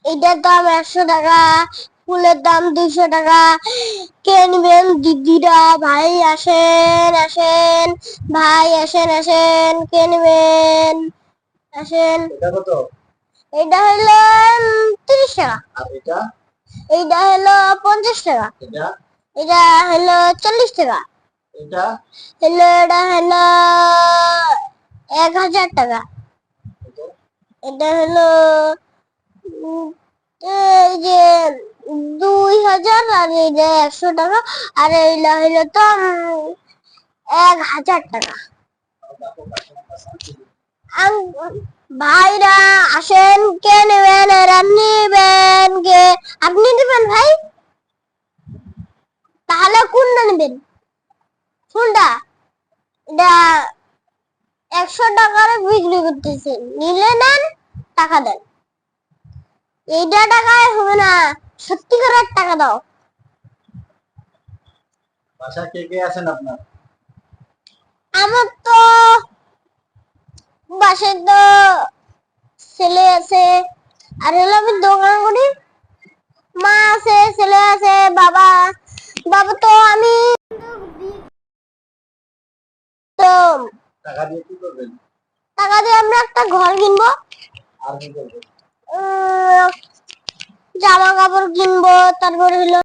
এটার দাম 100 টাকা, ফুলের দাম 200 টাকা। কে নিবেন দিদিরা? ভাই আসেন আসেন, ভাই আসেন আসেন, কে নিবেন আসেন। এটা কত? এটা হলো 30 টাকা। আর এটা? এইটা হলো 50 টাকা। এটা? এটা হলো 40 টাকা। এটা? এটা হলো 1000 টাকা। এটা? এটা হলো এই যে 2000, আর এইটা 100 টাকা, আর এইটা হলো তো 1000 টাকা। ভাইরা আসেন, কে নেবেন? এরা নিবেন কে? আপনি নেবেন ভাই? তাহলে কোনটা নেবেন? কোনটা? এটা 100 টাকারে বিক্রি করতেছে, নিলে নেন, টাকা দেন। এইটা টাকায় হবে না, সত্যিকারের টাকা দাও। বাসায় কে কে আছেন আপনার? আমার তো বাসায় তো ছেলে আছে, আর হলো আমি দোকান করি। মা আছে, ছেলে আছে, বাবা। বাবা তো আমি তো টাকা দিয়ে কি করবেন? টাকা দিয়ে আমরা একটা ঘর কিনবো, আর কি করবেন? জামা কাপড় কিনবো, তারপরে হলো